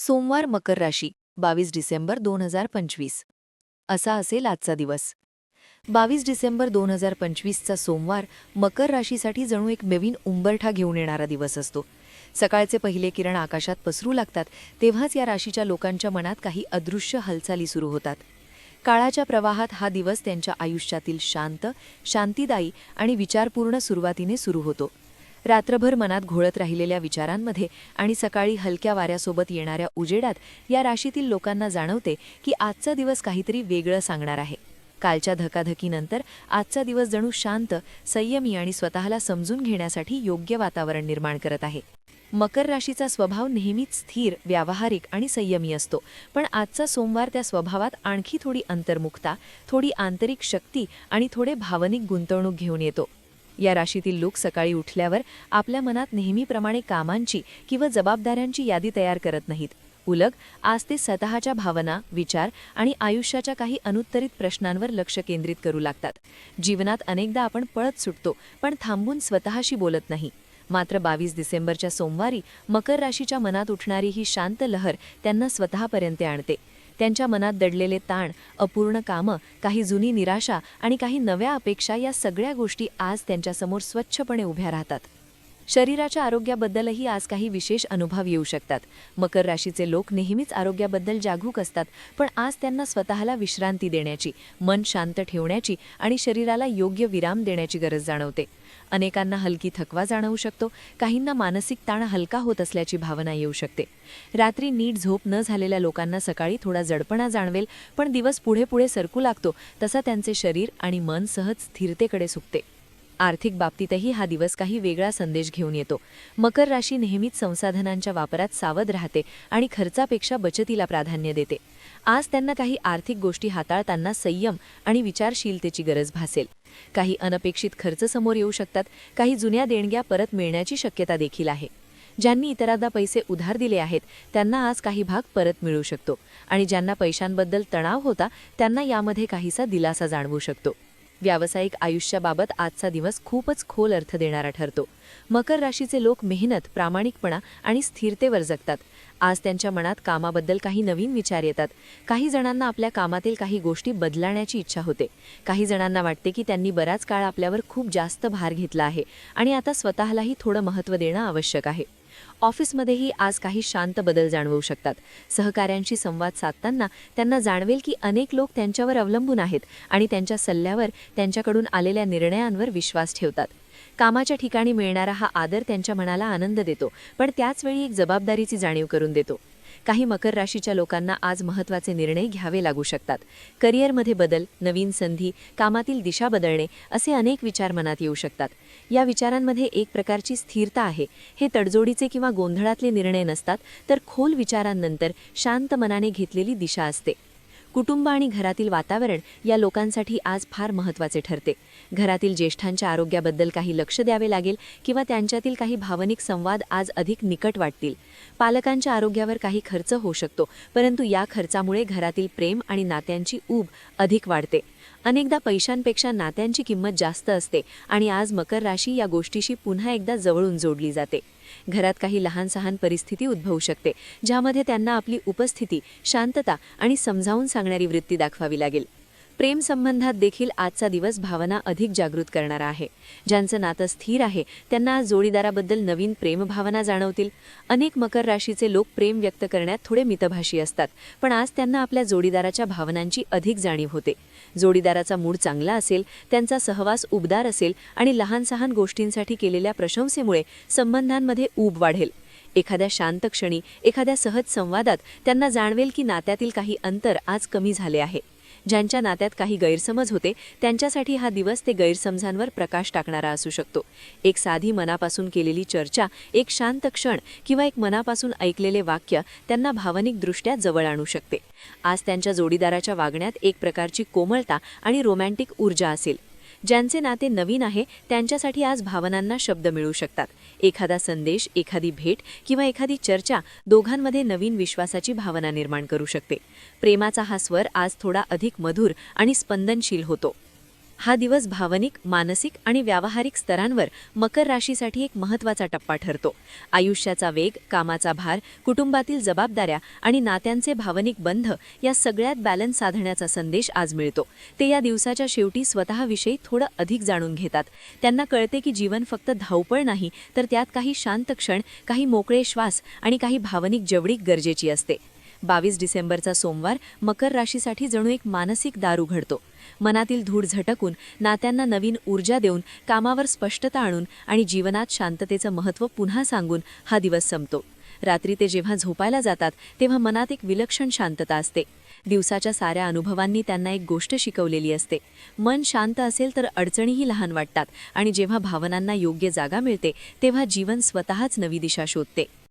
सोमवार मकर राशी 22 डिसेंबर 2025 असा असेल आजचा दिवस. 22 डिसेंबर 2025चा सोमवार मकर राशीसाठी जणू एक नवीन उंबरठा घेऊन येणारा दिवस असतो. सकाळचे पहिले किरण आकाशात पसरू लागतात तेव्हाच या राशीच्या लोकांच्या मनात काही अदृश्य हालचाली सुरू होतात. काळाच्या प्रवाहात हा दिवस त्यांच्या आयुष्यातील शांत, शांतिदायी आणि विचारपूर्ण सुरुवातीने सुरू होतो. रात्रभर मनात घोळत राहिलेल्या विचारांमध्ये आणि सकाळी हलक्या वाऱ्यासोबत येणाऱ्या उजेडात या राशीतील लोकांना जाणवते की आजचा दिवस काहीतरी वेगळं सांगणार आहे. कालच्या धकाधकीनंतर आजचा दिवस जणू शांत, संयमी आणि स्वतःला समजून घेण्यासाठी योग्य वातावरण निर्माण करत आहे. मकर राशीचा स्वभाव नेहमीच स्थिर, व्यावहारिक आणि संयमी असतो, पण आजचा सोमवार त्या स्वभावात आणखी थोडी अंतर्मुखता, थोडी आंतरिक शक्ती आणि थोडे भावनिक गुंतवणूक घेऊन येतो. या राशीतील लोक सकाळी उठल्यावर आपल्या मनात नेहमीप्रमाणे कामांची किंवा जबाबदाऱ्यांची यादी तयार करत नाहीत. उलट आज ते स्वतःच्या भावना, विचार आणि आयुष्याच्या काही अनुत्तरित प्रश्नांवर लक्ष केंद्रित करू लागतात. जीवनात अनेकदा आपण पळत सुटतो, पण थांबून स्वतःशी बोलत नाही. मात्र 22 डिसेंबरच्या सोमवारी मकर राशीच्या मनात उठणारी ही शांत लहर त्यांना स्वतःपर्यंत आणते. त्यांच्या मनात दडलेले ताण, अपूर्ण कामं, काही जुनी निराशा आणि काही नव्या अपेक्षा या सगळ्या गोष्टी आज त्यांच्यासमोर स्वच्छपणे उभ्या राहतात. शरीराच्या आरोग्याबद्दलही आज काही विशेष अनुभव येऊ शकतात. मकर राशीचे लोक नेहमीच आरोग्याबद्दल जागरूक असतात, पण आज त्यांना स्वतःला विश्रांती देण्याची, मन शांत ठेवण्याची आणि शरीराला योग्य विराम देण्याची गरज जाणवते. अनेकांना हलकी थकवा जाणवू शकतो, काहींना मानसिक ताण हलका होत असल्याची भावना येऊ शकते. रात्री नीट झोप न झालेल्या लोकांना सकाळी थोडा जडपणा जाणवेल, पण दिवस पुढे पुढे सरकू लागतो तसा त्यांचे शरीर आणि मन सहज स्थिरतेकडे झुकते. आर्थिक बाबतीतही हा दिवस काही वेगळा संदेश घेऊन येतो. मकर राशी नेहमीच संसाधनांच्या वापरात सावध राहते आणि खर्चापेक्षा बचतीला प्राधान्य देते. आज त्यांना काही आर्थिक गोष्टी हाताळताना संयम आणि विचारशीलतेची गरज भासेल. काही अनपेक्षित खर्च समोर येऊ शकतात, काही जुन्या देणग्या परत मिळण्याची शक्यता देखील आहे. ज्यांनी इतरांना पैसे उधार दिले आहेत त्यांना आज काही भाग परत मिळू शकतो आणि ज्यांना पैशांबद्दल तणाव होता त्यांना यामध्ये काहीसा दिलासा जाणवू शकतो. व्यावसायिक आयुष्याबाबत आजचा दिवस खूपच खोल अर्थ देणारा ठरतो. मकर राशीचे लोक मेहनत, प्रामाणिकपणा आणि स्थिरतेवर जगतात. आज त्यांच्या मनात कामाबद्दल काही नवीन विचार येतात. काही जणांना आपल्या कामातील काही गोष्टी बदलण्याची इच्छा होते. काही जणांना वाटते की त्यांनी बराच काळ आपल्यावर खूप जास्त भार घेतला आहे आणि आता स्वतःलाही थोडं महत्त्व देणं आवश्यक आहे. ऑफिसमध्येही आज काही शांत बदल जाणवू शकतात. सहकाऱ्यांशी संवाद साधताना त्यांना जाणवेल की अनेक लोक त्यांच्यावर अवलंबून आहेत आणि त्यांच्या सल्ल्यावर, त्यांच्याकडून आलेल्या निर्णयांवर विश्वास ठेवतात. कामाच्या ठिकाणी मिळणारा हा आदर त्यांच्या मनाला आनंद देतो, पण त्याचवेळी एक जबाबदारीची जाणीव करून देतो. काही मकर राशीच्या लोकांना आज महत्त्वाचे निर्णय घ्यावे लागू शकतात. करिअरमध्ये बदल, नवीन संधी, कामातील दिशा बदलणे असे अनेक विचार मनात येऊ शकतात. या विचारांमध्ये एक प्रकारची स्थिरता आहे. हे तडजोडीचे किंवा गोंधळातले निर्णय नसतात, तर खोल विचारांनंतर शांत मनाने घेतलेली दिशा असते. कुटुंब आणि घरातील वातावरण या लोकांसाठी आज फार महत्त्वाचे ठरते. घरातील ज्येष्ठांच्या आरोग्याबद्दल काही लक्ष द्यावे लागेल किंवा त्यांच्यातील काही भावनिक संवाद आज अधिक निकट वाटतील. पालकांच्या आरोग्यावर काही खर्च होऊ शकतो, परंतु या खर्चामुळे घरातील प्रेम आणि नात्यांची ऊब अधिक वाढते. अनेकदा पैशांपेक्षा नात्यांची किंमत जास्त असते आणि आज मकर राशी या गोष्टीशी पुन्हा एकदा जवळून जोडली जाते. घरात काही लहान-सहान परिस्थिती उद्भवू शकते, ज्यामध्ये त्यांना आपली उपस्थिती, शांतता आणि समजावून सांगणारी वृत्ती दाखवावी लागेल. प्रेम संबंधात देखील आजचा दिवस भावना अधिक जागृत करणारा आहे. ज्यांचं नातं स्थिर आहे त्यांना आज जोडीदाराबद्दल नवीन प्रेमभावना जाणवतील. अनेक मकर राशीचे लोक प्रेम व्यक्त करण्यात थोडे मितभाषी असतात, पण आज त्यांना आपल्या जोडीदाराच्या भावनांची अधिक जाणीव होते. जोडीदाराचा मूड चांगला असेल, त्यांचा सहवास उबदार असेल आणि लहान-सहान गोष्टींसाठी केलेल्या प्रशंसेमुळे संबंधांमध्ये ऊब वाढेल. एखाद्या शांत क्षणी, एखाद्या सहज संवादात त्यांना जाणवेल की नात्यातील काही अंतर आज कमी झाले आहे. ज्यांच्या नात्यात काही गैरसमज होते त्यांच्यासाठी हा दिवस ते गैरसमजांवर प्रकाश टाकणारा असू शकतो. एक साधी मनापासून केलेली चर्चा, एक शांत क्षण किंवा एक मनापासून ऐकलेले वाक्य त्यांना भावनिकदृष्ट्या जवळ आणू शकते. आज त्यांच्या जोडीदाराच्या वागण्यात एक प्रकारची कोमलता आणि रोमॅन्टिक ऊर्जा असेल. ज्यांचे नाते नवीन आहे त्यांच्यासाठी आज भावनांना शब्द मिळू शकतात. एखादा संदेश, एखादी भेट किंवा एखादी चर्चा दोघांमध्ये नवीन विश्वासाची भावना निर्माण करू शकते. प्रेमाचा हा स्वर आज थोडा अधिक मधुर आणि स्पंदनशील होतो. हा दिवस भावनिक, मानसिक आणि व्यावहारिक स्तरांवर मकर राशीसाठी एक महत्त्वाचा टप्पा ठरतो. आयुष्याचा वेग, कामाचा भार, कुटुंबातील जबाबदाऱ्या आणि नात्यांचे भावनिक बंध या सगळ्यात बॅलन्स साधण्याचा संदेश आज मिळतो. ते या दिवसाच्या शेवटी स्वतःविषयी थोडं अधिक जाणून घेतात. त्यांना कळते की जीवन फक्त धावपळ नाही, तर त्यात काही शांत क्षण, काही मोकळे श्वास आणि काही भावनिक जवळीक गरजेची असते. 22 डिसेंबरचा सोमवार मकर राशीसाठी जणू एक मानसिक दार उघडतो. मनातील धूळ झटकून, नात्यांना नवीन ऊर्जा देऊन, कामावर स्पष्टता आणून आणि जीवनात शांततेचं महत्त्व पुन्हा सांगून हा दिवस संपतो. रात्री ते जेव्हा झोपायला जातात तेव्हा मनात एक विलक्षण शांतता असते. दिवसाच्या साऱ्या अनुभवांनी त्यांना एक गोष्ट शिकवलेली असते. मन शांत असेल तर अडचणीही लहान वाटतात आणि जेव्हा भावनांना योग्य जागा मिळते तेव्हा जीवन स्वतःच नवी दिशा शोधते.